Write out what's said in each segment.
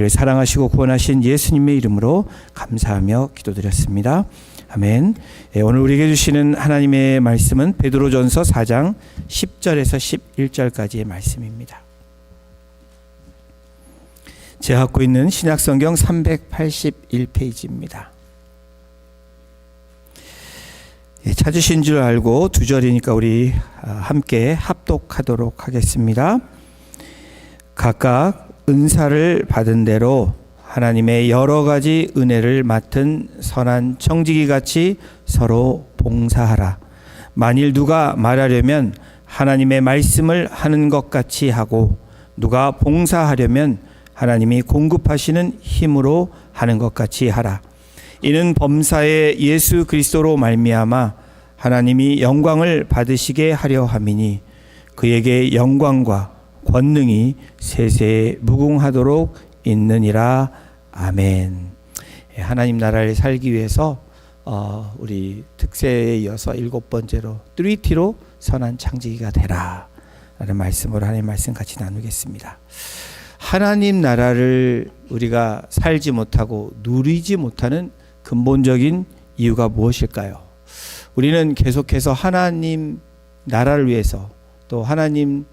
사랑하시고 구원하신 예수님의 이름으로 감사하며 기도드렸습니다. 아멘. 오늘 우리에게 주시는 하나님의 말씀은 베드로전서 4장 10절에서 11절까지의 말씀입니다. 제가 갖고 있는 신약성경 381페이지입니다. 찾으신 줄 알고 두 절이니까 우리 함께 합독하도록 하겠습니다. 각각 은사를 받은 대로 하나님의 여러 가지 은혜를 맡은 선한 청지기 같이 서로 봉사하라. 만일 누가 말하려면 하나님의 말씀을 하는 것 같이 하고, 누가 봉사하려면 하나님이 공급하시는 힘으로 하는 것 같이 하라. 이는 범사에 예수 그리스도로 말미암아 하나님이 영광을 받으시게 하려 함이니, 그에게 영광과 권능이 세세에 무궁하도록 있느니라. 아멘. 하나님 나라를 살기 위해서 우리 특세에 이어서 7번째로 3T로 선한 창지기가 되라 라는 말씀으로 하나님의 말씀 같이 나누겠습니다. 하나님 나라를 우리가 살지 못하고 누리지 못하는 근본적인 이유가 무엇일까요? 우리는 계속해서 하나님 나라를 위해서, 또 하나님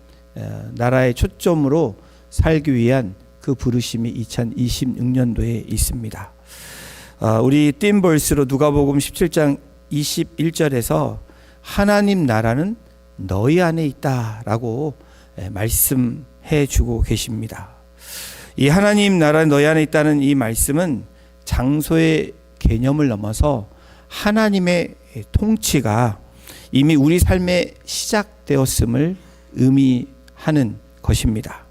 나라의 초점으로 살기 위한 그 부르심이 2026년도에 있습니다. 우리 띵벌스로 누가복음 17장 21절에서 하나님 나라는 너희 안에 있다라고 말씀해 주고 계십니다. 이 하나님 나라는 너희 안에 있다는 이 말씀은 장소의 개념을 넘어서 하나님의 통치가 이미 우리 삶에 시작되었음을 의미하는 것입니다.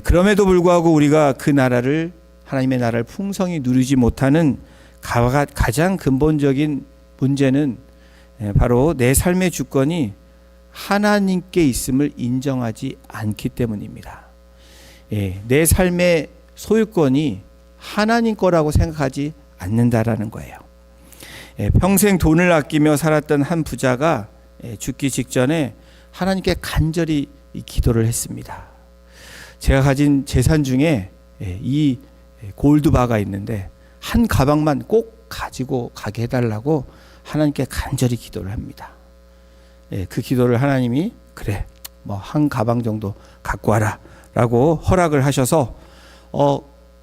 그럼에도 불구하고 우리가 그 나라를, 하나님의 나라를 풍성히 누리지 못하는 가장 근본적인 문제는 바로 내 삶의 주권이 하나님께 있음을 인정하지 않기 때문입니다. 내 삶의 소유권이 하나님 거라고 생각하지 않는다라는 거예요. 평생 돈을 아끼며 살았던 한 부자가 죽기 직전에 하나님께 간절히 기도를 했습니다. 제가 가진 재산 중에 이 골드바가 있는데 한 가방만 꼭 가지고 가게 해달라고 하나님께 간절히 기도를 합니다. 그 기도를 하나님이 그래, 한 가방 정도 갖고 와라 라고 허락을 하셔서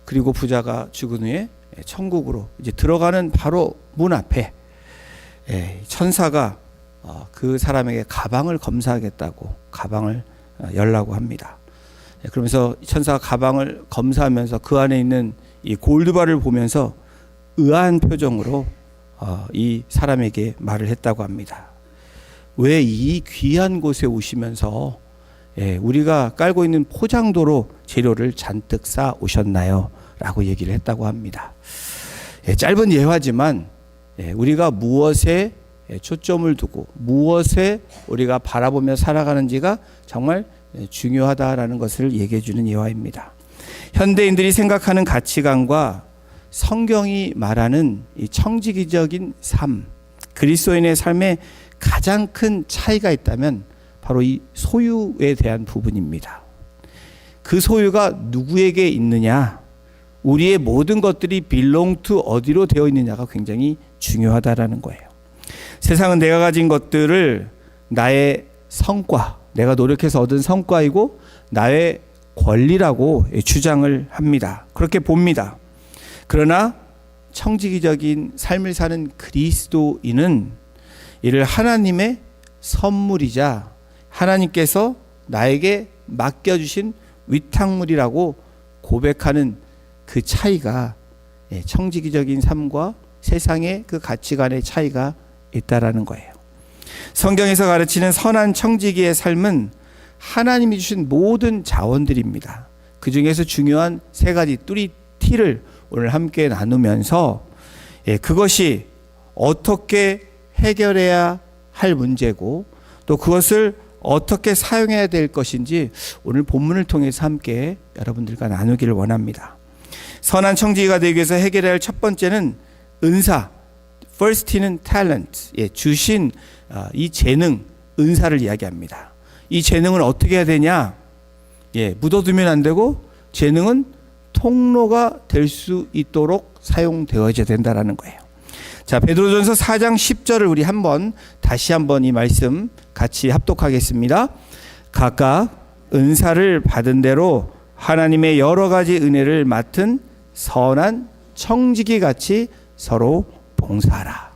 그리고 부자가 죽은 후에 천국으로 이제 들어가는 바로 문 앞에 천사가 그 사람에게 가방을 검사하겠다고 가방을 열라고 합니다. 그러면서 천사가 가방을 검사하면서 그 안에 있는 이 골드바를 보면서 의아한 표정으로 이 사람에게 말을 했다고 합니다. 왜 이 귀한 곳에 오시면서 우리가 깔고 있는 포장도로 재료를 잔뜩 싸 오셨나요? 라고 얘기를 했다고 합니다. 짧은 예화지만 우리가 무엇에 초점을 두고 무엇에 우리가 바라보며 살아가는지가 정말 중요하다라는 것을 얘기해 주는 예화입니다. 현대인들이 생각하는 가치관과 성경이 말하는 이 청지기적인 삶, 그리스도인의 삶에 가장 큰 차이가 있다면 바로 이 소유에 대한 부분입니다. 그 소유가 누구에게 있느냐, 우리의 모든 것들이 belong to 어디로 되어 있느냐가 굉장히 중요하다라는 거예요. 세상은 내가 가진 것들을 나의 성과, 내가 노력해서 얻은 성과이고 나의 권리라고 주장을 합니다. 그렇게 봅니다. 그러나 청지기적인 삶을 사는 그리스도인은 이를 하나님의 선물이자 하나님께서 나에게 맡겨주신 위탁물이라고 고백하는 그 차이가 청지기적인 삶과 세상의 그 가치관의 차이가 있다라는 거예요. 성경에서 가르치는 선한 청지기의 삶은 하나님이 주신 모든 자원들입니다. 그 중에서 중요한 3가지 3T를 오늘 함께 나누면서 그것이 어떻게 해결해야 할 문제고 또 그것을 어떻게 사용해야 될 것인지 오늘 본문을 통해서 함께 여러분들과 나누기를 원합니다. 선한 청지기가 되기 위해서 해결해야 할 첫 번째는 은사, First T는 talent, 주신 이 재능, 은사를 이야기합니다. 이 재능은 어떻게 해야 되냐? 묻어두면 안 되고 재능은 통로가 될 수 있도록 사용되어져야 된다라는 거예요. 자, 베드로전서 4장 10절을 우리 다시 한번 이 말씀 같이 합독하겠습니다. 각각 은사를 받은 대로 하나님의 여러 가지 은혜를 맡은 선한 청지기 같이 서로 봉사하라.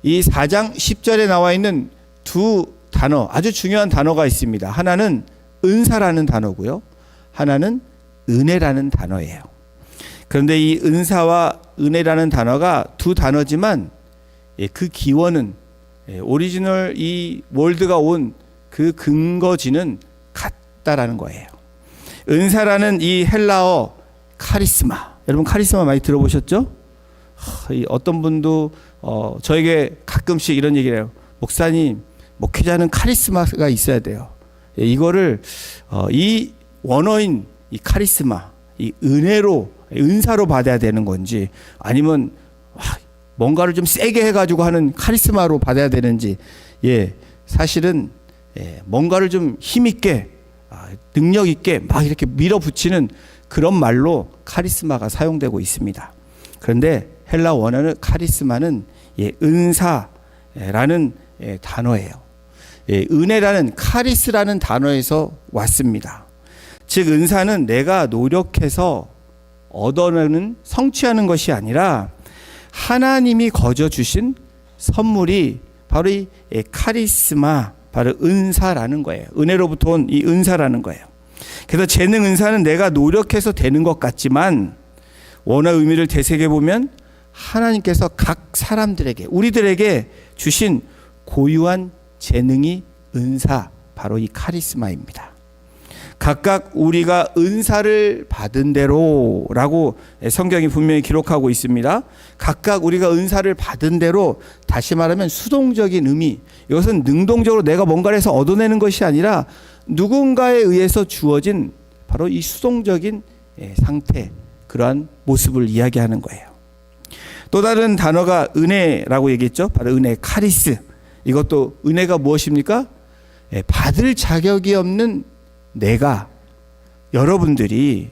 이 4장 10절에 나와 있는 두 단어, 아주 중요한 단어가 있습니다. 하나는 은사라는 단어고요, 하나는 은혜라는 단어예요. 그런데 이 은사와 은혜라는 단어가 두 단어지만 그 기원은 오리지널 이 월드가 온 그 근거지는 같다라는 거예요. 은사라는 이 헬라어 카리스마, 여러분 카리스마 많이 들어보셨죠? 어떤 분도 저에게 가끔씩 이런 얘기를 해요. 목사님, 목회자는 카리스마가 있어야 돼요. 이거를 이 원어인 이 카리스마, 이 은혜로, 은사로 받아야 되는 건지, 아니면 뭔가를 좀 세게 해가지고 하는 카리스마로 받아야 되는지, 사실은 뭔가를 좀 힘있게, 능력있게 막 이렇게 밀어붙이는 그런 말로 카리스마가 사용되고 있습니다. 그런데 헬라 원어는 카리스마는 은사라는 단어예요. 은혜라는 카리스라는 단어에서 왔습니다. 즉 은사는 내가 노력해서 얻어내는, 성취하는 것이 아니라 하나님이 거저 주신 선물이 바로 이 카리스마, 바로 은사라는 거예요. 은혜로부터 온 이 은사라는 거예요. 그래서 재능 은사는 내가 노력해서 되는 것 같지만 원어 의미를 되새겨 보면 하나님께서 각 사람들에게, 우리들에게 주신 고유한 재능이 은사, 바로 이 카리스마입니다. 각각 우리가 은사를 받은 대로라고 성경이 분명히 기록하고 있습니다. 각각 우리가 은사를 받은 대로, 다시 말하면 수동적인 의미, 이것은 능동적으로 내가 뭔가를 해서 얻어내는 것이 아니라 누군가에 의해서 주어진 바로 이 수동적인 상태, 그러한 모습을 이야기하는 거예요. 또 다른 단어가 은혜라고 얘기했죠. 바로 은혜, 카리스. 이것도 은혜가 무엇입니까? 받을 자격이 없는 내가, 여러분들이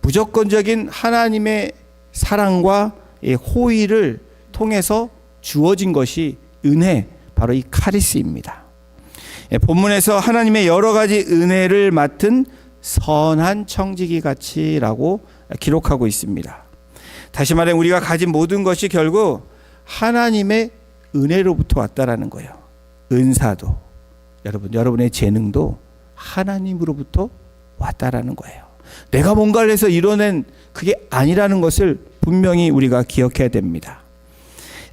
무조건적인 하나님의 사랑과 호의를 통해서 주어진 것이 은혜, 바로 이 카리스입니다. 본문에서 하나님의 여러 가지 은혜를 맡은 선한 청지기 같이라고 기록하고 있습니다. 다시 말해 우리가 가진 모든 것이 결국 하나님의 은혜로부터 왔다라는 거예요. 은사도, 여러분의 재능도 하나님으로부터 왔다라는 거예요. 내가 뭔가를 해서 이뤄낸 그게 아니라는 것을 분명히 우리가 기억해야 됩니다.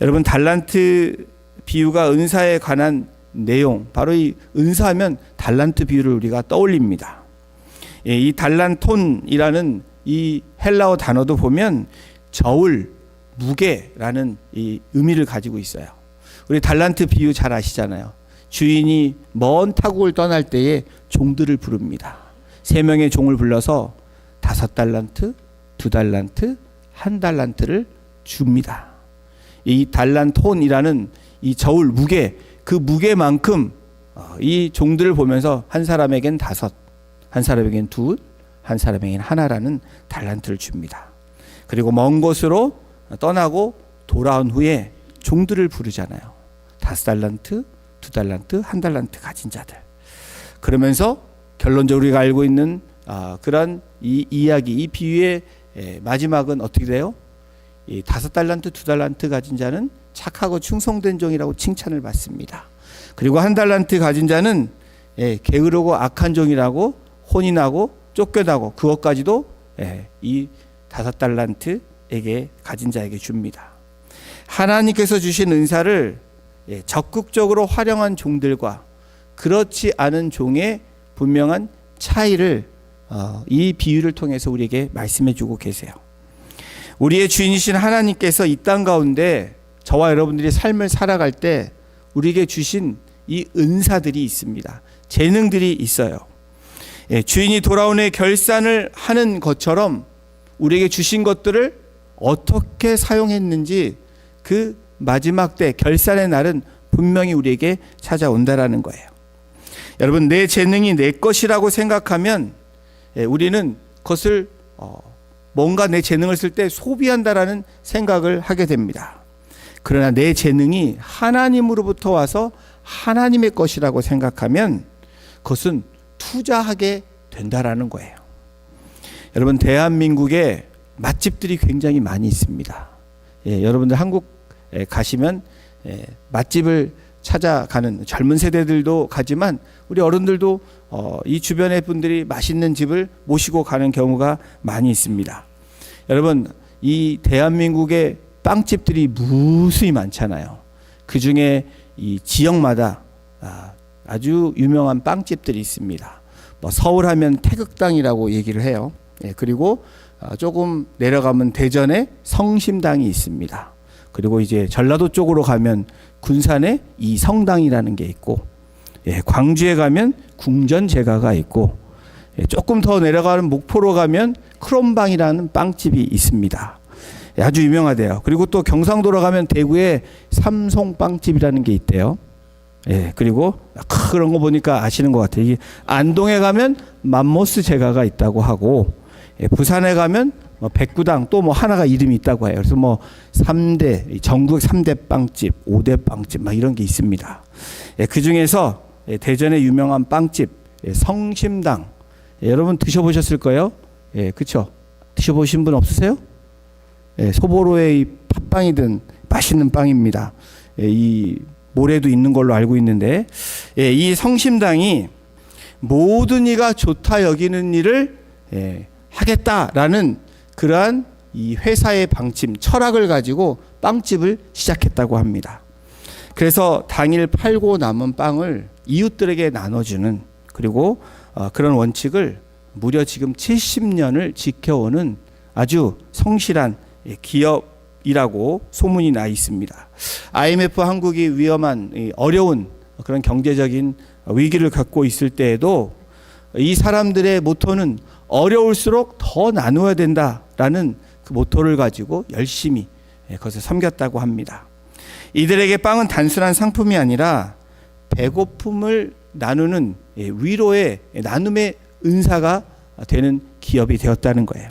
여러분, 달란트 비유가 은사에 관한 내용, 바로 이 은사하면 달란트 비유를 우리가 떠올립니다. 이 달란톤이라는 이 헬라어 단어도 보면 저울, 무게라는 이 의미를 가지고 있어요. 우리 달란트 비유 잘 아시잖아요. 주인이 먼 타국을 떠날 때에 종들을 부릅니다. 3명의 종을 불러서 5달란트, 2달란트, 1달란트를 줍니다. 이 달란톤이라는 이 저울, 무게, 그 무게만큼 이 종들을 보면서 한 사람에겐 5, 한 사람에겐 2, 한 사람에겐 1라는 달란트를 줍니다. 그리고 먼 곳으로 떠나고 돌아온 후에 종들을 부르잖아요. 5달란트, 2달란트, 1달란트 가진 자들. 그러면서 결론적으로 우리가 알고 있는 그런 이 이야기, 이 비유의 마지막은 어떻게 돼요? 이 5달란트, 2달란트 가진 자는 착하고 충성된 종이라고 칭찬을 받습니다. 그리고 1달란트 가진 자는 게으르고 악한 종이라고 혼인하고 쫓겨나고 그것까지도 이 5달란트에게 가진 자에게 줍니다. 하나님께서 주신 은사를 적극적으로 활용한 종들과 그렇지 않은 종의 분명한 차이를 이 비유를 통해서 우리에게 말씀해 주고 계세요. 우리의 주인이신 하나님께서 이 땅 가운데 저와 여러분들이 삶을 살아갈 때 우리에게 주신 이 은사들이 있습니다. 재능들이 있어요. 주인이 돌아온 후에 결산을 하는 것처럼 우리에게 주신 것들을 어떻게 사용했는지 그 마지막 때 결산의 날은 분명히 우리에게 찾아온다라는 거예요. 여러분, 내 재능이 내 것이라고 생각하면 우리는 그것을 뭔가 내 재능을 쓸 때 소비한다라는 생각을 하게 됩니다. 그러나 내 재능이 하나님으로부터 와서 하나님의 것이라고 생각하면 그것은 투자하게 된다라는 거예요. 여러분, 대한민국에 맛집들이 굉장히 많이 있습니다. 여러분들 한국에 가시면 맛집을 찾아가는 젊은 세대들도 가지만 우리 어른들도 이 주변의 분들이 맛있는 집을 모시고 가는 경우가 많이 있습니다. 여러분, 이 대한민국의 빵집들이 무수히 많잖아요. 그 중에 이 지역마다 아주 유명한 빵집들이 있습니다. 서울하면 태극당이라고 얘기를 해요. 그리고 조금 내려가면 대전에 성심당이 있습니다. 그리고 이제 전라도 쪽으로 가면 군산에 이성당이라는 게 있고, 광주에 가면 궁전제가가 있고, 조금 더 내려가는 목포로 가면 크롬방이라는 빵집이 있습니다. 아주 유명하대요. 그리고 또 경상도로 가면 대구에 삼송빵집이라는 게 있대요. 그리고 그런 거 보니까 아시는 것 같아요. 이게 안동에 가면 맘모스 제가가 있다고 하고, 부산에 가면 백구당 또 하나가 이름이 있다고 해요. 그래서 3대, 전국 3대 빵집, 5대 빵집 이런 게 있습니다. 그 중에서 대전의 유명한 빵집 성심당, 여러분 드셔보셨을 거예요. 그렇죠? 드셔보신 분 없으세요? 소보로의 팥빵이든 맛있는 빵입니다. 이 모래도 있는 걸로 알고 있는데, 이 성심당이 모든 이가 좋다 여기는 일을 하겠다라는 그러한 이 회사의 방침, 철학을 가지고 빵집을 시작했다고 합니다. 그래서 당일 팔고 남은 빵을 이웃들에게 나눠주는, 그리고 그런 원칙을 무려 지금 70년을 지켜오는 아주 성실한 기업이라고 소문이 나 있습니다. IMF 한국이 위험한 어려운 그런 경제적인 위기를 겪고 있을 때에도 이 사람들의 모토는 어려울수록 더 나누어야 된다라는 그 모토를 가지고 열심히 그것을 섬겼다고 합니다. 이들에게 빵은 단순한 상품이 아니라 배고픔을 나누는 위로의 나눔의 은사가 되는 기업이 되었다는 거예요.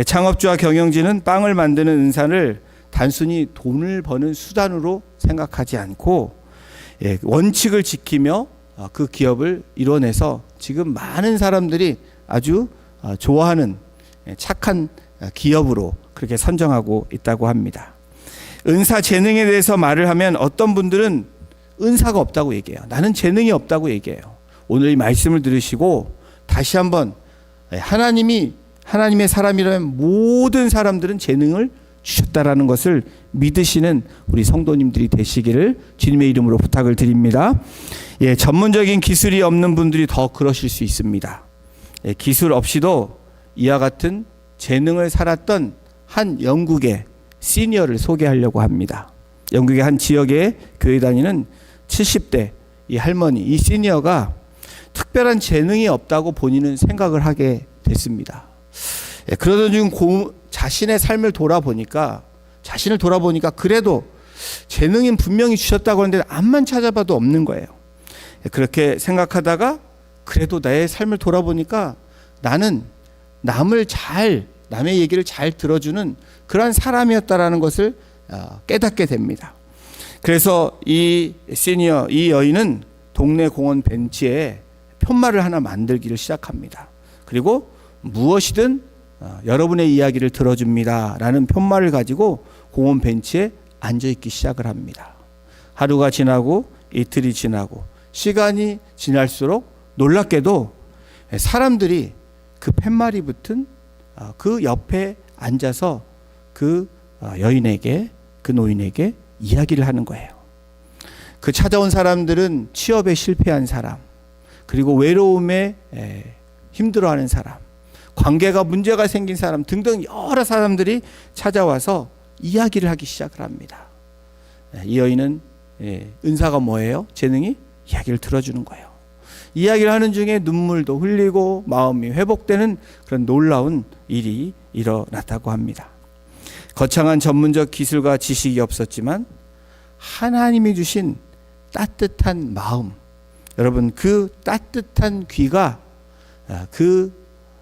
창업주와 경영진은 빵을 만드는 은사를 단순히 돈을 버는 수단으로 생각하지 않고 원칙을 지키며 그 기업을 이뤄내서 지금 많은 사람들이 아주 좋아하는 착한 기업으로 그렇게 선정하고 있다고 합니다. 은사, 재능에 대해서 말을 하면 어떤 분들은 은사가 없다고 얘기해요. 나는 재능이 없다고 얘기해요. 오늘 이 말씀을 들으시고 다시 한번 하나님의 사람이라면 모든 사람들은 재능을 주셨다라는 것을 믿으시는 우리 성도님들이 되시기를 주님의 이름으로 부탁을 드립니다. 전문적인 기술이 없는 분들이 더 그러실 수 있습니다. 기술 없이도 이와 같은 재능을 살았던 한 영국의 시니어를 소개하려고 합니다. 영국의 한 지역에 교회 다니는 70대 이 할머니, 이 시니어가 특별한 재능이 없다고 본인은 생각을 하게 됐습니다. 그러던 중 자신의 삶을 돌아보니까 그래도 재능은 분명히 주셨다고 하는데 암만 찾아봐도 없는 거예요. 그렇게 생각하다가 그래도 나의 삶을 돌아보니까 나는 남의 얘기를 잘 들어주는 그런 사람이었다라는 것을 깨닫게 됩니다. 그래서 이 시니어, 이 여인은 동네 공원 벤치에 푯말을 하나 만들기를 시작합니다. 그리고 무엇이든 여러분의 이야기를 들어줍니다 라는 푯말을 가지고 공원 벤치에 앉아있기 시작을 합니다. 하루가 지나고 이틀이 지나고 시간이 지날수록 놀랍게도 사람들이 그 푯말이 붙은 그 옆에 앉아서 그 여인에게, 그 노인에게 이야기를 하는 거예요. 그 찾아온 사람들은 취업에 실패한 사람, 그리고 외로움에 힘들어하는 사람, 관계가 문제가 생긴 사람 등등 여러 사람들이 찾아와서 이야기를 하기 시작을 합니다. 이 여인은 은사가 뭐예요? 재능이 이야기를 들어주는 거예요. 이야기를 하는 중에 눈물도 흘리고 마음이 회복되는 그런 놀라운 일이 일어났다고 합니다. 거창한 전문적 기술과 지식이 없었지만 하나님이 주신 따뜻한 마음, 여러분 그 따뜻한 귀가 그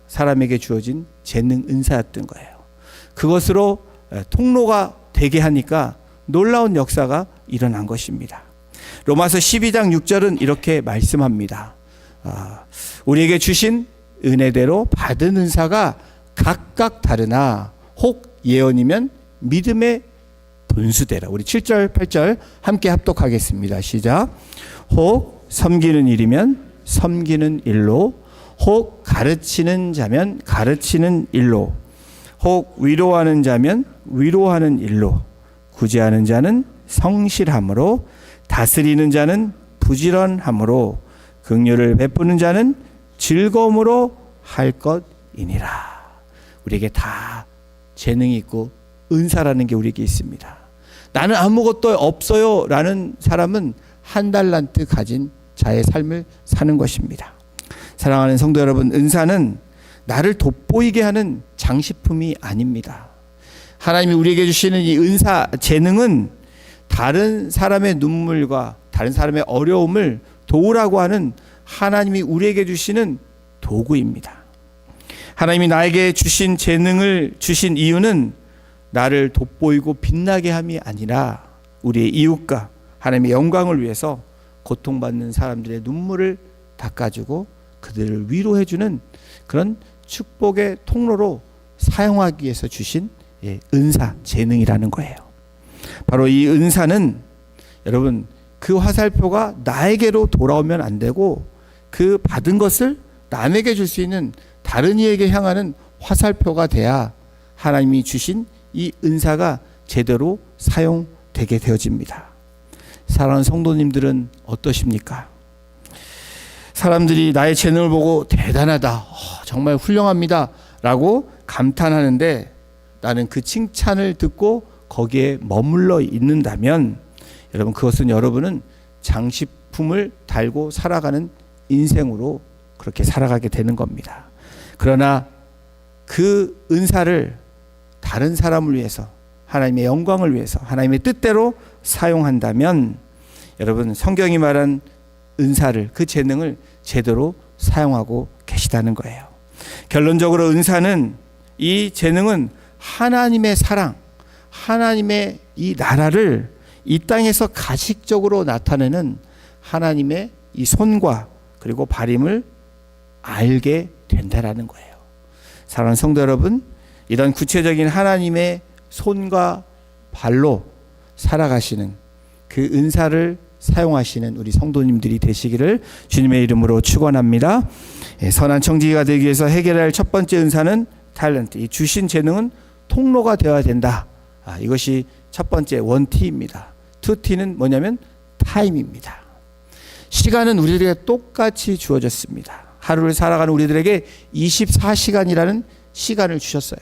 사람에게 주어진 재능 은사였던 거예요. 그것으로 통로가 되게 하니까 놀라운 역사가 일어난 것입니다. 로마서 12장 6절은 이렇게 말씀합니다. 우리에게 주신 은혜대로 받은 은사가 각각 다르나 혹 예언이면 믿음의 분수대라. 우리 7절 8절 함께 합독하겠습니다. 시작. 혹 섬기는 일이면 섬기는 일로, 혹 가르치는 자면 가르치는 일로, 혹 위로하는 자면 위로하는 일로, 구제하는 자는 성실함으로, 다스리는 자는 부지런함으로, 긍휼을 베푸는 자는 즐거움으로 할 것이니라. 우리에게 다 재능이 있고 은사라는 게 우리에게 있습니다. 나는 아무것도 없어요 라는 사람은 한 달란트 가진 자의 삶을 사는 것입니다. 사랑하는 성도 여러분, 은사는 나를 돋보이게 하는 장식품이 아닙니다. 하나님이 우리에게 주시는 이 은사, 재능은 다른 사람의 눈물과 다른 사람의 어려움을 도우라고 하는 하나님이 우리에게 주시는 도구입니다. 하나님이 나에게 주신 재능을 주신 이유는 나를 돋보이고 빛나게 함이 아니라 우리의 이웃과 하나님의 영광을 위해서 고통받는 사람들의 눈물을 닦아주고 그들을 위로해주는 그런 축복의 통로로 사용하기 위해서 주신 은사, 재능이라는 거예요. 바로 이 은사는 여러분, 그 화살표가 나에게로 돌아오면 안 되고 그 받은 것을 남에게 줄 수 있는 다른 이에게 향하는 화살표가 돼야 하나님이 주신 이 은사가 제대로 사용되게 되어집니다. 사랑하는 성도님들은 어떠십니까? 사람들이 나의 재능을 보고 대단하다, 정말 훌륭합니다 라고 감탄하는데 나는 그 칭찬을 듣고 거기에 머물러 있는다면 여러분, 그것은 여러분은 장식품을 달고 살아가는 인생으로 그렇게 살아가게 되는 겁니다. 그러나 그 은사를 다른 사람을 위해서, 하나님의 영광을 위해서, 하나님의 뜻대로 사용한다면 여러분, 성경이 말한 은사를, 그 재능을 제대로 사용하고 계시다는 거예요. 결론적으로 은사는, 이 재능은 하나님의 사랑, 하나님의 이 나라를 이 땅에서 가식적으로 나타내는 하나님의 이 손과 그리고 발임을 알게 된다라는 거예요. 사랑하는 성도 여러분, 이런 구체적인 하나님의 손과 발로 살아가시는 그 은사를 사용하시는 우리 성도님들이 되시기를 주님의 이름으로 축원합니다. 선한 청지기가 되기 위해서 해결할 첫 번째 은사는 탤런트, 이 주신 재능은 통로가 되어야 된다. 이것이 첫 번째 1T입니다. 2T는 뭐냐면 타임입니다. 시간은 우리들에게 똑같이 주어졌습니다. 하루를 살아가는 우리들에게 24시간이라는 시간을 주셨어요.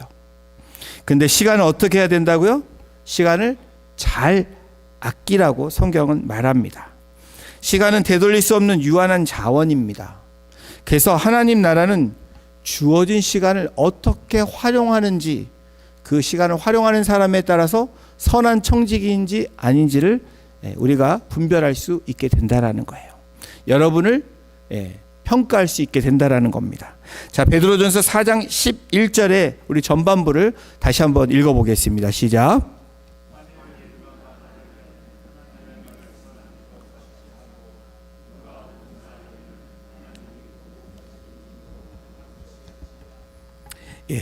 근데 시간을 어떻게 해야 된다고요? 시간을 잘 아끼라고 성경은 말합니다. 시간은 되돌릴 수 없는 유한한 자원입니다. 그래서 하나님 나라는 주어진 시간을 어떻게 활용하는지, 그 시간을 활용하는 사람에 따라서 선한 청지기인지 아닌지를 우리가 분별할 수 있게 된다라는 거예요. 여러분을 평가할 수 있게 된다라는 겁니다. 자, 베드로전서 4장 11절에 우리 전반부를 다시 한번 읽어보겠습니다. 시작.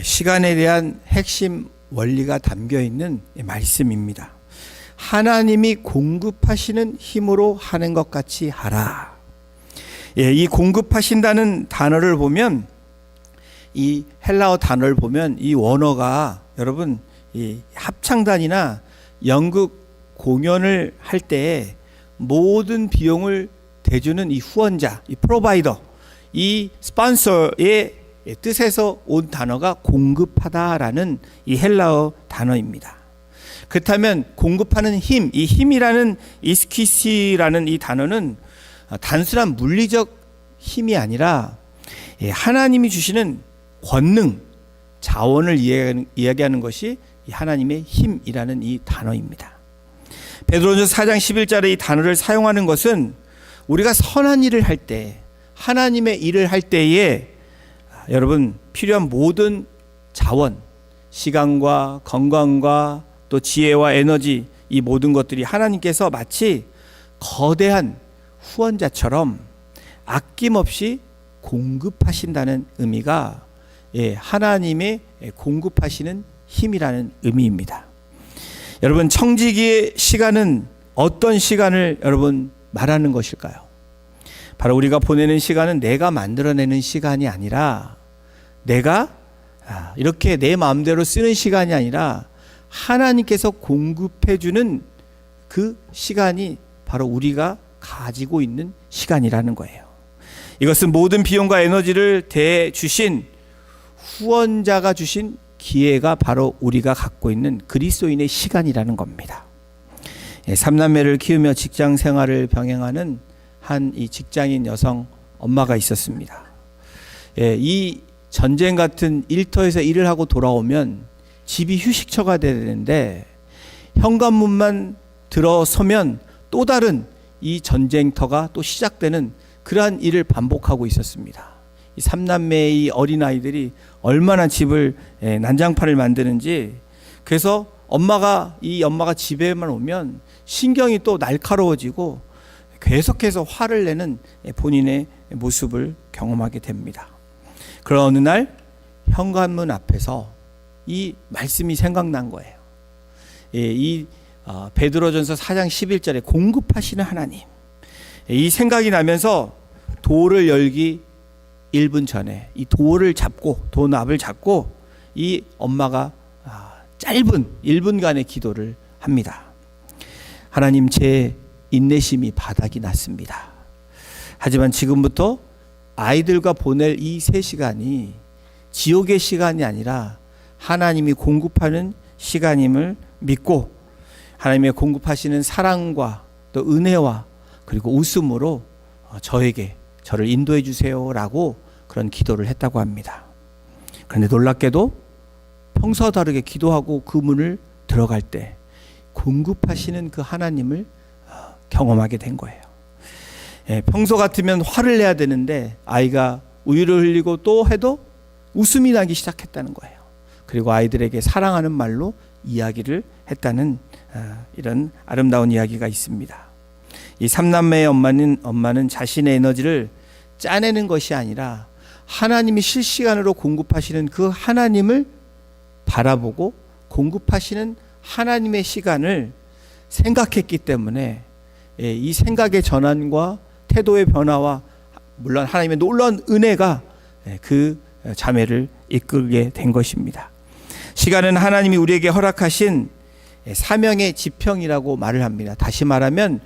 시간에 대한 핵심 원리가 담겨 있는 말씀입니다. 하나님이 공급하시는 힘으로 하는 것 같이 하라. 이 공급하신다는 단어를 보면, 이 헬라어 단어를 보면 이 원어가 여러분, 이 합창단이나 연극 공연을 할 때 모든 비용을 대주는 이 후원자, 이 프로바이더, 이 스폰서의 뜻에서 온 단어가 공급하다라는 이 헬라어 단어입니다. 그렇다면 공급하는 힘, 이 힘이라는 이스키시라는 이 단어는 단순한 물리적 힘이 아니라 하나님이 주시는 권능, 자원을 이야기하는 것이 하나님의 힘이라는 이 단어입니다. 베드로전서 4장 11절에 이 단어를 사용하는 것은 우리가 선한 일을 할 때, 하나님의 일을 할 때에 여러분 필요한 모든 자원, 시간과 건강과 또 지혜와 에너지, 이 모든 것들이 하나님께서 마치 거대한 후원자처럼 아낌없이 공급하신다는 의미가 하나님의 공급하시는 힘이라는 의미입니다. 여러분, 청지기의 시간은 어떤 시간을 여러분 말하는 것일까요? 바로 우리가 보내는 시간은 내가 만들어내는 시간이 아니라, 내가 이렇게 내 마음대로 쓰는 시간이 아니라 하나님께서 공급해주는 그 시간이 바로 우리가 가지고 있는 시간이라는 거예요. 이것은 모든 비용과 에너지를 대주신 후원자가 주신 기회가 바로 우리가 갖고 있는 그리스도인의 시간이라는 겁니다. 3남매를 키우며 직장 생활을 병행하는 한 이 직장인 여성 엄마가 있었습니다. 이 전쟁 같은 일터에서 일을 하고 돌아오면 집이 휴식처가 되는데, 현관문만 들어서면 또 다른 이 전쟁터가 또 시작되는 그러한 일을 반복하고 있었습니다. 이 3남매의 어린아이들이 얼마나 집을 난장판을 만드는지, 그래서 이 엄마가 집에만 오면 신경이 또 날카로워지고 계속해서 화를 내는 본인의 모습을 경험하게 됩니다. 그런 어느 날 현관문 앞에서 이 말씀이 생각난 거예요. 이 베드로전서 4장 11절에 공급하시는 하나님, 이 생각이 나면서 도를 열기 1분 전에 이 도를 잡고, 도납을 잡고 이 엄마가 짧은 1분간의 기도를 합니다. 하나님, 제 인내심이 바닥이 났습니다. 하지만 지금부터 아이들과 보낼 이 3시간이 지옥의 시간이 아니라 하나님이 공급하는 시간임을 믿고, 하나님의 공급하시는 사랑과 또 은혜와 그리고 웃음으로 저를 인도해 주세요라고 그런 기도를 했다고 합니다. 그런데 놀랍게도 평소와 다르게 기도하고 그 문을 들어갈 때 공급하시는 그 하나님을 경험하게 된 거예요. 평소 같으면 화를 내야 되는데 아이가 우유를 흘리고 또 해도 웃음이 나기 시작했다는 거예요. 그리고 아이들에게 사랑하는 말로 이야기를 했다는 이런 아름다운 이야기가 있습니다. 이 3남매의 엄마는 자신의 에너지를 짜내는 것이 아니라 하나님이 실시간으로 공급하시는 그 하나님을 바라보고 공급하시는 하나님의 시간을 생각했기 때문에 이 생각의 전환과 태도의 변화와 물론 하나님의 놀라운 은혜가 그 자매를 이끌게 된 것입니다. 시간은 하나님이 우리에게 허락하신 사명의 지평이라고 말을 합니다. 다시 말하면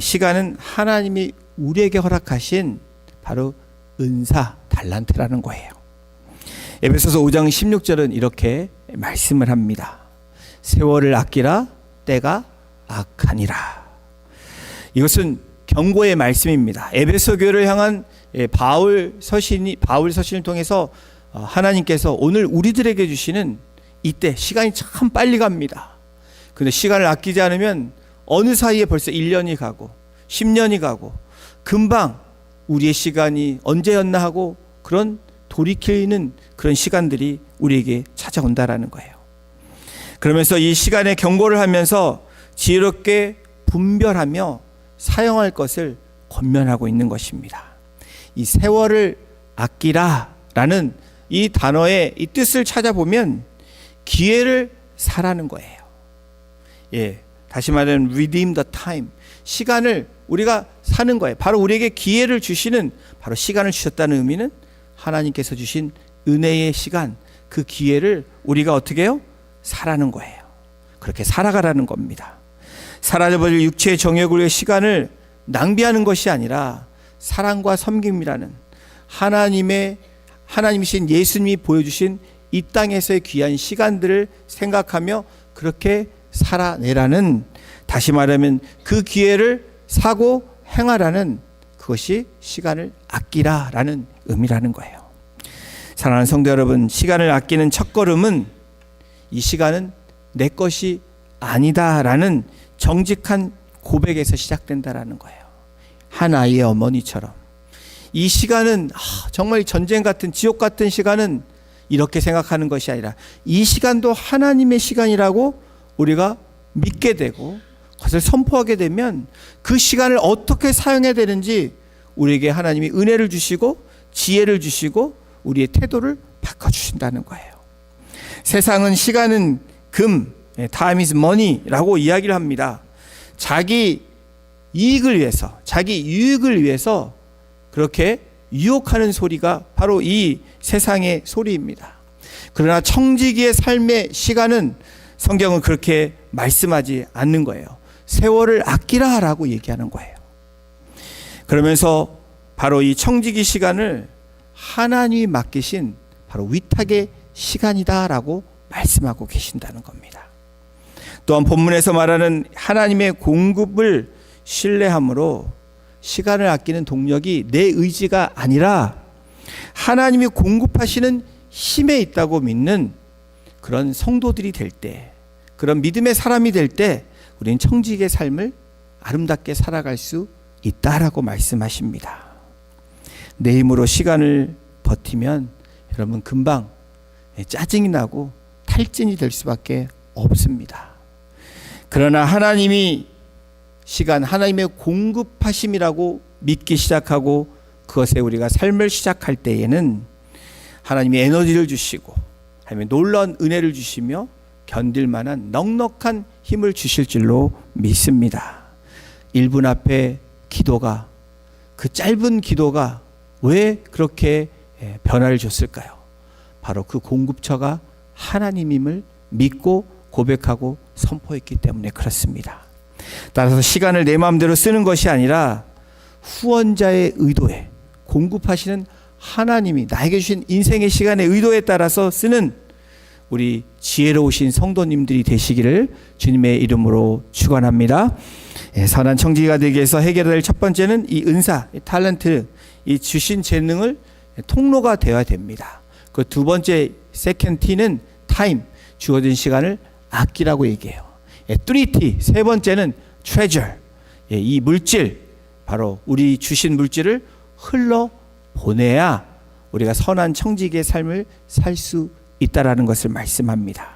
시간은 하나님이 우리에게 허락하신 바로 은사, 달란트라는 거예요. 에베소서 5장 16절은 이렇게 말씀을 합니다. 세월을 아끼라, 때가 악하니라. 이것은 경고의 말씀입니다. 에베소 교회를 향한 바울 서신을 통해서 하나님께서 오늘 우리들에게 주시는 이때 시간이 참 빨리 갑니다. 근데 시간을 아끼지 않으면 어느 사이에 벌써 1년이 가고 10년이 가고 금방 우리의 시간이 언제였나 하고 그런 돌이키는 그런 시간들이 우리에게 찾아온다라는 거예요. 그러면서 이 시간에 경고를 하면서 지혜롭게 분별하며 사용할 것을 권면하고 있는 것입니다. 이 세월을 아끼라라는 이 단어의 이 뜻을 찾아보면 기회를 사라는 거예요. 다시 말하면 redeem the time, 시간을 우리가 사는 거예요. 바로 우리에게 기회를 주시는, 바로 시간을 주셨다는 의미는 하나님께서 주신 은혜의 시간, 그 기회를 우리가 어떻게 해요? 사라는 거예요. 그렇게 살아가라는 겁니다. 사라져버릴 육체의 정욕을 위해 시간을 낭비하는 것이 아니라 사랑과 섬김이라는 하나님이신 예수님이 보여주신 이 땅에서의 귀한 시간들을 생각하며 그렇게 살아내라는, 다시 말하면 그 기회를 사고 행하라는, 그것이 시간을 아끼라라는 의미라는 거예요. 사랑하는 성도 여러분, 시간을 아끼는 첫걸음은 이 시간은 내 것이 아니다라는 정직한 고백에서 시작된다라는 거예요. 한 아이의 어머니처럼 이 시간은 정말 전쟁 같은, 지옥 같은 시간은 이렇게 생각하는 것이 아니라 이 시간도 하나님의 시간이라고 우리가 믿게 되고 그것을 선포하게 되면 그 시간을 어떻게 사용해야 되는지 우리에게 하나님이 은혜를 주시고 지혜를 주시고 우리의 태도를 바꿔주신다는 거예요. 세상은 시간은 금, time is money라고 이야기를 합니다. 자기 이익을 위해서, 자기 유익을 위해서 그렇게 유혹하는 소리가 바로 이 세상의 소리입니다. 그러나 청지기의 삶의 시간은 성경은 그렇게 말씀하지 않는 거예요. 세월을 아끼라라고 얘기하는 거예요. 그러면서 바로 이 청지기 시간을 하나님이 맡기신 바로 위탁의 시간이다라고 말씀하고 계신다는 겁니다. 또한 본문에서 말하는 하나님의 공급을 신뢰함으로 시간을 아끼는 동력이 내 의지가 아니라 하나님이 공급하시는 힘에 있다고 믿는 그런 성도들이 될 때, 그런 믿음의 사람이 될 때 우리는 청지기의 삶을 아름답게 살아갈 수 있다라고 말씀하십니다. 내 힘으로 시간을 버티면 여러분 금방 짜증이 나고 탈진이 될 수밖에 없습니다. 그러나 하나님이 시간, 하나님의 공급하심이라고 믿기 시작하고 그것에 우리가 삶을 시작할 때에는 하나님이 에너지를 주시고 하나님의 놀라운 은혜를 주시며 견딜 만한 넉넉한 힘을 주실 줄로 믿습니다. 1분 앞에 기도가, 그 짧은 기도가 왜 그렇게 변화를 줬을까요? 바로 그 공급처가 하나님임을 믿고 고백하고 선포했기 때문에 그렇습니다. 따라서 시간을 내 마음대로 쓰는 것이 아니라 후원자의 의도에, 공급하시는 하나님이 나에게 주신 인생의 시간의 의도에 따라서 쓰는 우리 지혜로우신 성도님들이 되시기를 주님의 이름으로 축원합니다. 선한 청지기가 되기 위해서 해결해야 될 첫 번째는 이 은사, 이 탤런트, 이 주신 재능을 통로가 되어야 됩니다. 그 두 번째 세컨드 T는 타임, 주어진 시간을 아끼라고 얘기해요. 3T, 세 번째는 treasure, 이 물질, 바로 우리 주신 물질을 흘러 보내야 우리가 선한 청지기의 삶을 살 수 있다라는 것을 말씀합니다.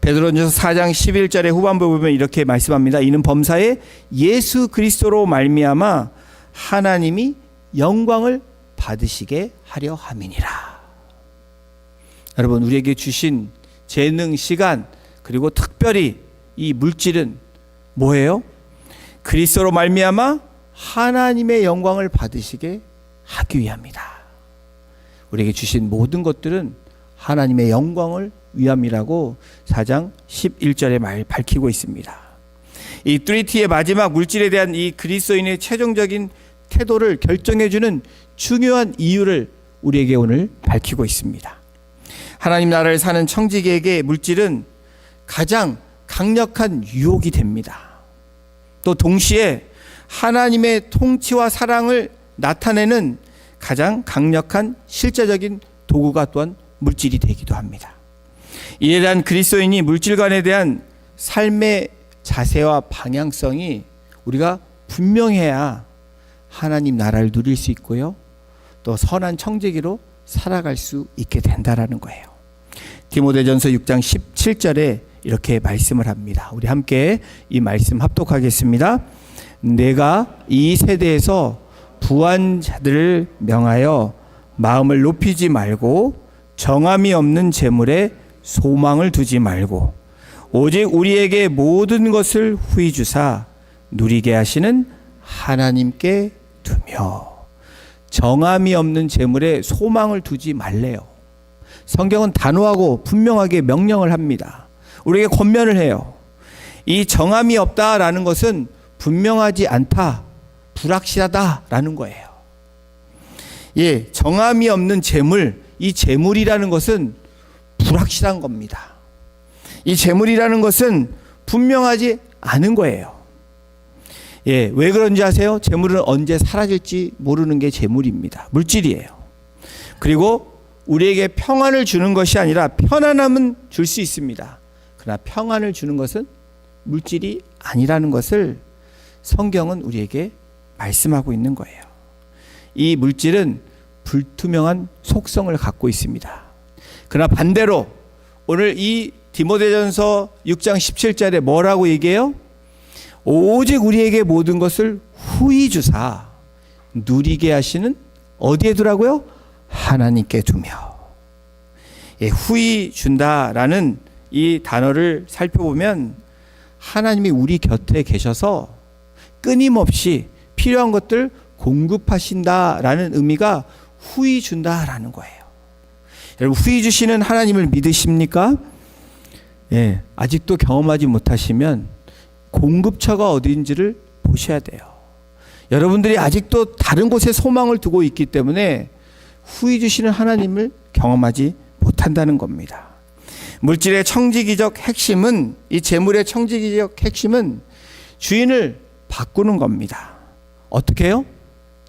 베드로전서 4장 11절의 후반부 보면 이렇게 말씀합니다. 이는 범사에 예수 그리스도로 말미암아 하나님이 영광을 받으시게 하려 함이니라. 여러분, 우리에게 주신 재능, 시간, 그리고 특별히 이 물질은 뭐예요? 그리스도로 말미암아 하나님의 영광을 받으시게 하기 위함이다. 우리에게 주신 모든 것들은 하나님의 영광을 위함이라고 4장 11절에 말 밝히고 있습니다. 이 3T의 마지막 물질에 대한 이 그리스도인의 최종적인 태도를 결정해주는 중요한 이유를 우리에게 오늘 밝히고 있습니다. 하나님 나라를 사는 청지기에게 물질은 가장 강력한 유혹이 됩니다. 또 동시에 하나님의 통치와 사랑을 나타내는 가장 강력한 실제적인 도구가 또한 물질이 되기도 합니다. 이에 대한 그리스도인이 물질관에 대한 삶의 자세와 방향성이 우리가 분명해야 하나님 나라를 누릴 수 있고요, 또 선한 청지기로 살아갈 수 있게 된다라는 거예요. 디모데전서 6장 17절에 이렇게 말씀을 합니다. 우리 함께 이 말씀 합독하겠습니다. 내가 이 세대에서 부한 자들을 명하여 마음을 높이지 말고 정함이 없는 재물에 소망을 두지 말고 오직 우리에게 모든 것을 후히 주사 누리게 하시는 하나님께 두며. 정함이 없는 재물에 소망을 두지 말래요. 성경은 단호하고 분명하게 명령을 합니다. 우리에게 권면을 해요. 이 정함이 없다라는 것은 분명하지 않다, 불확실하다라는 거예요. 예, 정함이 없는 재물, 이 재물이라는 것은 불확실한 겁니다. 이 재물이라는 것은 분명하지 않은 거예요. 예, 왜 그런지 아세요? 재물은 언제 사라질지 모르는 게 재물입니다. 물질이에요. 그리고 우리에게 평안을 주는 것이 아니라 편안함은 줄 수 있습니다. 그러나 평안을 주는 것은 물질이 아니라는 것을 성경은 우리에게 말씀하고 있는 거예요. 이 물질은 불투명한 속성을 갖고 있습니다. 그러나 반대로 오늘 이 디모데전서 6장 17절에 뭐라고 얘기해요? 오직 우리에게 모든 것을 후히 주사 누리게 하시는 어디에 두라고요? 하나님께 두며. 후히 준다라는 이 단어를 살펴보면 하나님이 우리 곁에 계셔서 끊임없이 필요한 것들 공급하신다라는 의미가 후히 준다라는 거예요. 여러분, 후히 주시는 하나님을 믿으십니까? 아직도 경험하지 못하시면 공급처가 어디인지를 보셔야 돼요. 여러분들이 아직도 다른 곳에 소망을 두고 있기 때문에 후히 주시는 하나님을 경험하지 못한다는 겁니다. 물질의 청지기적 핵심은, 이 재물의 청지기적 핵심은 주인을 바꾸는 겁니다. 어떻게 해요?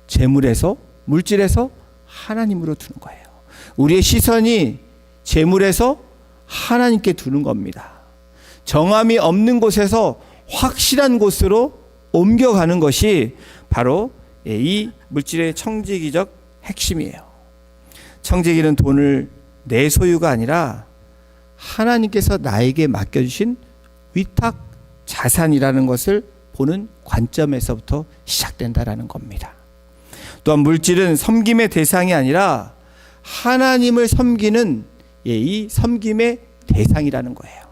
재물에서, 물질에서 하나님으로 두는 거예요. 우리의 시선이 재물에서 하나님께 두는 겁니다. 정함이 없는 곳에서 확실한 곳으로 옮겨가는 것이 바로 이 물질의 청지기적 핵심이에요. 청지기는 돈을 내 소유가 아니라 하나님께서 나에게 맡겨주신 위탁 자산이라는 것을 보는 관점에서부터 시작된다라는 겁니다. 또한 물질은 섬김의 대상이 아니라 하나님을 섬기는 이 섬김의 대상이라는 거예요.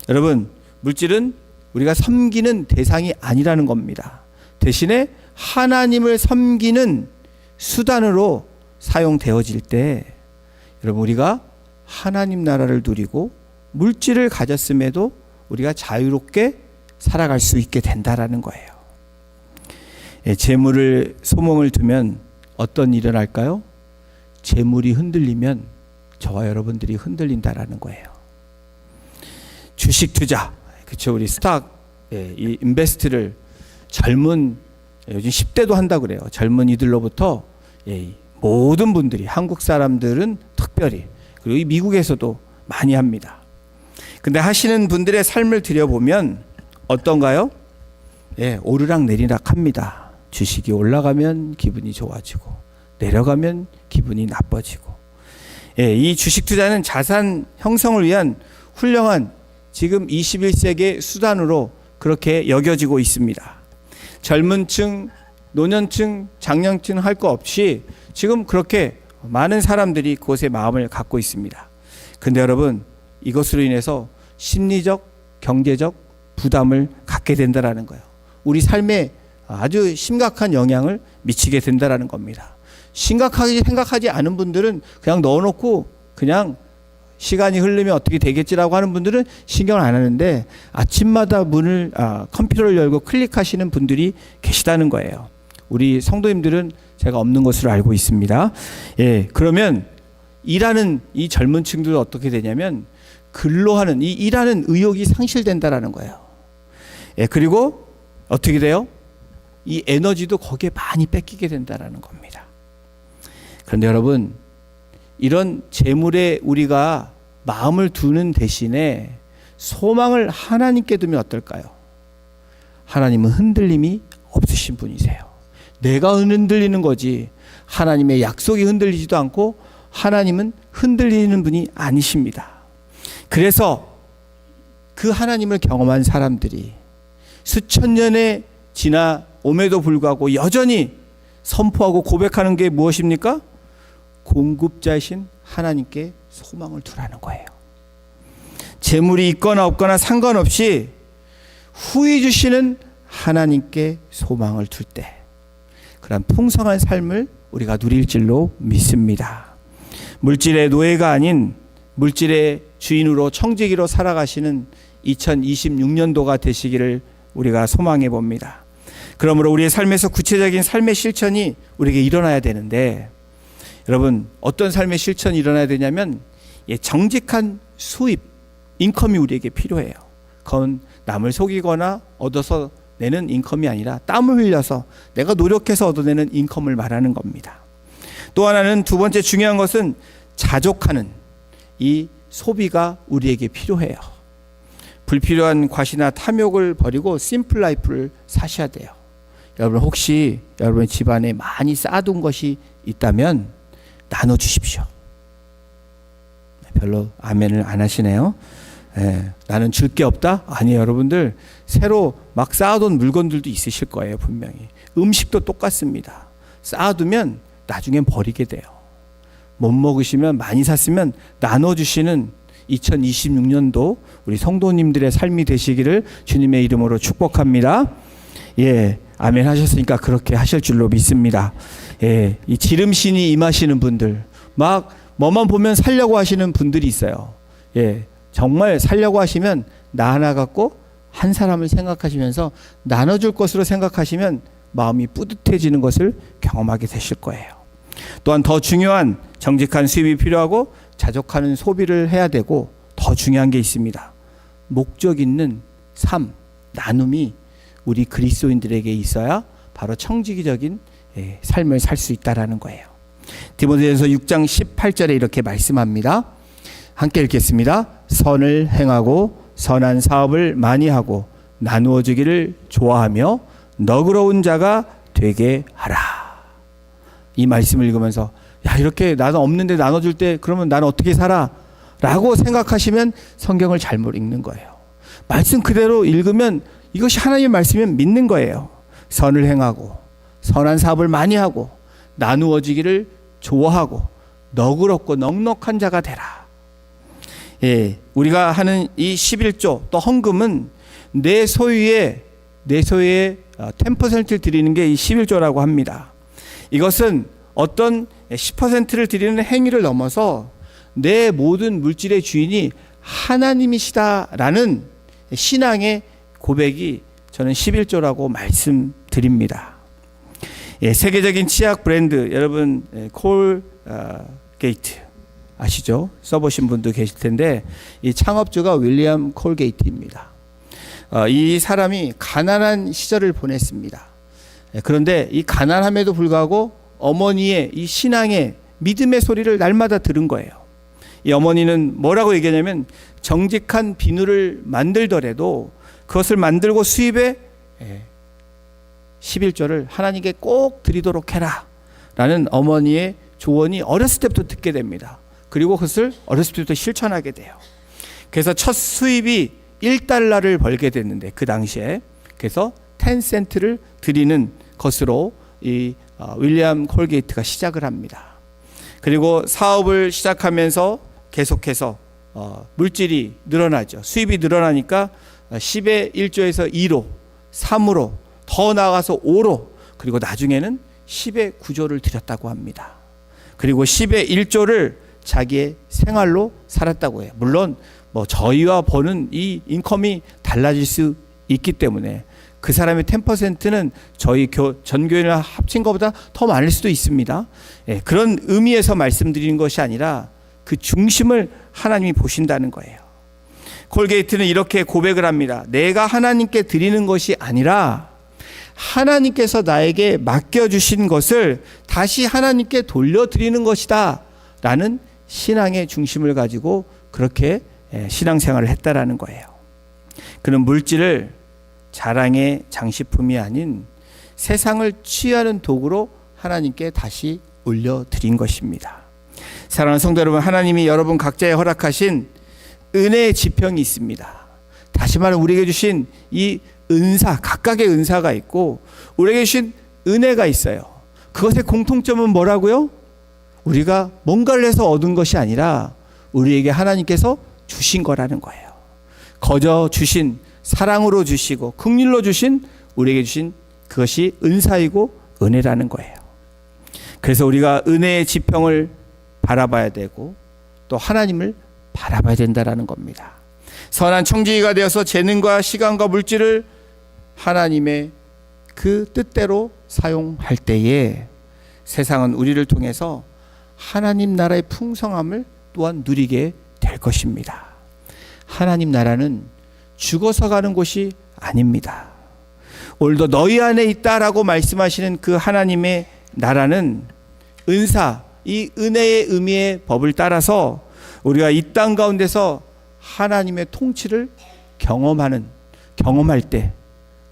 여러분, 물질은 우리가 섬기는 대상이 아니라는 겁니다. 대신에 하나님을 섬기는 수단으로 사용되어질 때 여러분, 우리가 하나님 나라를 누리고 물질을 가졌음에도 우리가 자유롭게 살아갈 수 있게 된다라는 거예요. 재물을 소몽을 두면 어떤 일이 일어날까요? 재물이 흔들리면 저와 여러분들이 흔들린다라는 거예요. 주식 투자, 그렇죠? 우리 스탁, 이 인베스트를 젊은, 요즘 10대도 한다고 그래요. 젊은이들로부터 모든 분들이, 한국 사람들은 특별히, 그리고 이 미국에서도 많이 합니다. 근데 하시는 분들의 삶을 들여보면 어떤가요? 오르락 내리락 합니다. 주식이 올라가면 기분이 좋아지고 내려가면 기분이 나빠지고. 이 주식 투자는 자산 형성을 위한 훌륭한 지금 21세기의 수단으로 그렇게 여겨지고 있습니다. 젊은 층, 노년층, 장년층 할 거 없이 지금 그렇게 많은 사람들이 그것에 마음을 갖고 있습니다. 근데 여러분, 이것으로 인해서 심리적, 경제적 부담을 갖게 된다라는 거예요. 우리 삶에 아주 심각한 영향을 미치게 된다라는 겁니다. 심각하게 생각하지 않은 분들은 그냥 넣어놓고 그냥 시간이 흐르면 어떻게 되겠지라고 하는 분들은 신경을 안 하는데 아침마다 컴퓨터를 열고 클릭하시는 분들이 계시다는 거예요. 우리 성도님들은 제가 없는 것으로 알고 있습니다. 그러면 일하는 이 젊은 층들은 어떻게 되냐면 근로하는 이 일하는 의욕이 상실된다라는 거예요. 그리고 어떻게 돼요? 이 에너지도 거기에 많이 뺏기게 된다라는 겁니다. 그런데 여러분, 이런 재물에 우리가 마음을 두는 대신에 소망을 하나님께 두면 어떨까요? 하나님은 흔들림이 없으신 분이세요. 내가 흔들리는 거지 하나님의 약속이 흔들리지도 않고 하나님은 흔들리는 분이 아니십니다. 그래서 그 하나님을 경험한 사람들이 수천 년에 지나옴에도 불구하고 여전히 선포하고 고백하는 게 무엇입니까? 공급자이신 하나님께 소망을 두라는 거예요. 재물이 있거나 없거나 상관없이 후히 주시는 하나님께 소망을 둘 때 그런 풍성한 삶을 우리가 누릴 줄로 믿습니다. 물질의 노예가 아닌 물질의 주인으로 청지기로 살아가시는 2026년도가 되시기를 우리가 소망해 봅니다. 그러므로 우리의 삶에서 구체적인 삶의 실천이 우리에게 일어나야 되는데, 여러분, 어떤 삶의 실천이 일어나야 되냐면 정직한 수입, 인컴이 우리에게 필요해요. 그건 남을 속이거나 얻어서 내는 인컴이 아니라 땀을 흘려서 내가 노력해서 얻어내는 인컴을 말하는 겁니다. 또 하나는, 두 번째 중요한 것은 자족하는 이 소비가 우리에게 필요해요. 불필요한 과시나 탐욕을 버리고 심플 라이프를 사셔야 돼요. 여러분, 혹시 여러분의 집안에 많이 쌓아둔 것이 있다면 나눠주십시오. 별로 아멘을 안 하시네요. 예, 나는 줄 게 없다? 아니에요. 여러분들 새로 막 쌓아둔 물건들도 있으실 거예요. 분명히. 음식도 똑같습니다. 쌓아두면 나중엔 버리게 돼요. 못 먹으시면 많이 샀으면 나눠주시는 2026년도 우리 성도님들의 삶이 되시기를 주님의 이름으로 축복합니다. 예, 아멘 하셨으니까 그렇게 하실 줄로 믿습니다. 예, 이 지름신이 임하시는 분들, 막 뭐만 보면 살려고 하시는 분들이 있어요. 예, 정말 살려고 하시면 나 하나 갖고 한 사람을 생각하시면서 나눠줄 것으로 생각하시면 마음이 뿌듯해지는 것을 경험하게 되실 거예요. 또한 더 중요한 정직한 수입이 필요하고 자족하는 소비를 해야 되고, 더 중요한 게 있습니다. 목적 있는 삶, 나눔이 우리 그리스도인들에게 있어야 바로 청지기적인 삶을 살 수 있다라는 거예요. 디모데전서 6장 18절에 이렇게 말씀합니다. 함께 읽겠습니다. 선을 행하고 선한 사업을 많이 하고 나누어 주기를 좋아하며 너그러운 자가 되게 하라. 이 말씀을 읽으면서 야, 이렇게 나는 없는데 나눠줄 때 그러면 나는 어떻게 살아? 라고 생각하시면 성경을 잘못 읽는 거예요. 말씀 그대로 읽으면 이것이 하나님의 말씀이면 믿는 거예요. 선을 행하고 선한 사업을 많이 하고 나누어 주기를 좋아하고 너그럽고 넉넉한 자가 되라. 예, 우리가 하는 이 11조 또 헌금은 내 소유의 10%를 드리는 게 이 11조라고 합니다. 이것은 어떤 10%를 드리는 행위를 넘어서 내 모든 물질의 주인이 하나님이시다라는 신앙의 고백이 저는 11조라고 말씀드립니다. 예, 세계적인 치약 브랜드 여러분 콜게이트 아시죠? 써보신 분도 계실 텐데 이 창업주가 윌리엄 콜게이트입니다. 이 사람이 가난한 시절을 보냈습니다. 그런데 이 가난함에도 불구하고 어머니의 이 신앙의 믿음의 소리를 날마다 들은 거예요. 이 어머니는 뭐라고 얘기하냐면 정직한 비누를 만들더라도 그것을 만들고 수입에 11조를 하나님께 꼭 드리도록 해라 라는 어머니의 조언이 어렸을 때부터 듣게 됩니다. 그리고 그것을 어렸을 때부터 실천하게 돼요. 그래서 첫 수입이 1달러를 벌게 됐는데 그 당시에 그래서 10센트를 드리는 것으로 이 윌리엄 콜게이트가 시작을 합니다. 그리고 사업을 시작하면서 계속해서 물질이 늘어나죠. 수입이 늘어나니까 10의 1조에서 2로 3으로 더 나아가서 5로 그리고 나중에는 10의 9조를 드렸다고 합니다. 그리고 10의 1조를 자기의 생활로 살았다고 해요. 물론 뭐 저희와 버는 이 인컴이 달라질 수 있기 때문에 그 사람의 10%는 저희 전교회랑 합친 것보다 더 많을 수도 있습니다. 예, 그런 의미에서 말씀드리는 것이 아니라 그 중심을 하나님이 보신다는 거예요. 콜게이트는 이렇게 고백을 합니다. 내가 하나님께 드리는 것이 아니라 하나님께서 나에게 맡겨주신 것을 다시 하나님께 돌려드리는 것이다 라는 신앙의 중심을 가지고 그렇게 신앙생활을 했다라는 거예요. 그는 물질을 자랑의 장식품이 아닌 세상을 취하는 도구로 하나님께 다시 올려드린 것입니다. 사랑하는 성도 여러분, 하나님이 여러분 각자에 허락하신 은혜의 지평이 있습니다. 다시 말해 우리에게 주신 이 은사, 각각의 은사가 있고 우리에게 주신 은혜가 있어요. 그것의 공통점은 뭐라고요? 우리가 뭔가를 해서 얻은 것이 아니라 우리에게 하나님께서 주신 거라는 거예요. 거저 주신, 사랑으로 주시고 긍휼로 주신, 우리에게 주신 그것이 은사이고 은혜라는 거예요. 그래서 우리가 은혜의 지평을 바라봐야 되고 또 하나님을 바라봐야 된다라는 겁니다. 선한 청지기가 되어서 재능과 시간과 물질을 하나님의 그 뜻대로 사용할 때에 세상은 우리를 통해서 하나님 나라의 풍성함을 또한 누리게 될 것입니다. 하나님 나라는 죽어서 가는 곳이 아닙니다. 오늘도 너희 안에 있다라고 말씀하시는 그 하나님의 나라는 은사, 이 은혜의 의미의 법을 따라서 우리가 이 땅 가운데서 하나님의 통치를 경험할 때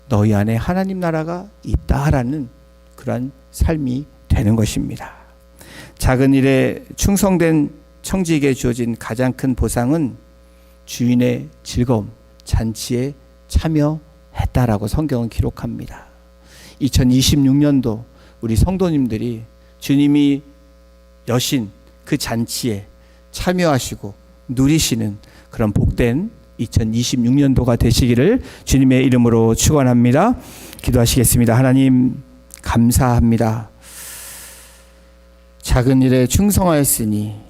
너희 안에 하나님 나라가 있다라는 그런 삶이 되는 것입니다. 작은 일에 충성된 청지기에 주어진 가장 큰 보상은 주인의 즐거움, 잔치에 참여했다라고 성경은 기록합니다. 2026년도 우리 성도님들이 주님이 여신 그 잔치에 참여하시고 누리시는 그런 복된 2026년도가 되시기를 주님의 이름으로 축원합니다. 기도하시겠습니다. 하나님 감사합니다. 작은 일에 충성하였으니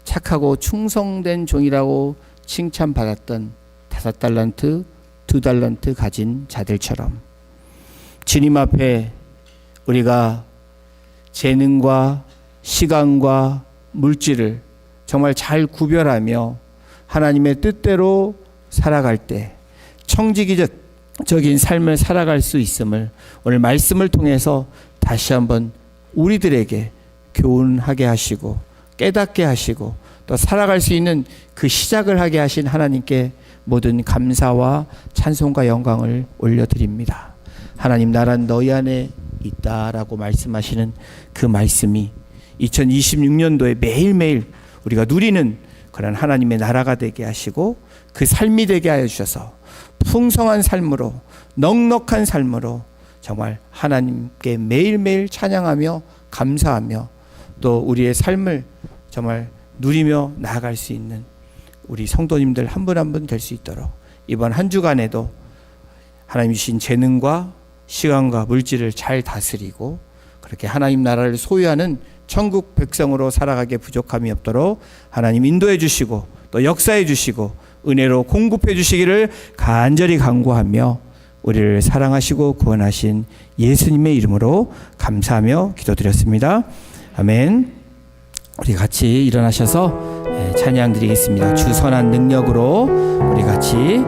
착하고 충성된 종이라고 칭찬받았던 5달란트, 2달란트 가진 자들처럼 주님 앞에 우리가 재능과 시간과 물질을 정말 잘 구별하며 하나님의 뜻대로 살아갈 때 청지기적인 삶을 살아갈 수 있음을 오늘 말씀을 통해서 다시 한번 우리들에게 교훈하게 하시고 깨닫게 하시고 또 살아갈 수 있는 그 시작을 하게 하신 하나님께 모든 감사와 찬송과 영광을 올려드립니다. 하나님 나라는 너희 안에 있다라고 말씀하시는 그 말씀이 2026년도에 매일매일 우리가 누리는 그런 하나님의 나라가 되게 하시고 그 삶이 되게 하여 주셔서 풍성한 삶으로 넉넉한 삶으로 정말 하나님께 매일매일 찬양하며 감사하며 또 우리의 삶을 정말 누리며 나아갈 수 있는 우리 성도님들 한 분 한 분 될 수 있도록 이번 한 주간에도 하나님 주신 재능과 시간과 물질을 잘 다스리고 그렇게 하나님 나라를 소유하는 천국 백성으로 살아가게 부족함이 없도록 하나님 인도해 주시고 또 역사해 주시고 은혜로 공급해 주시기를 간절히 간구하며 우리를 사랑하시고 구원하신 예수님의 이름으로 감사하며 기도드렸습니다. 아멘. 우리 같이 일어나셔서 찬양 드리겠습니다. 주 선한 능력으로 우리 같이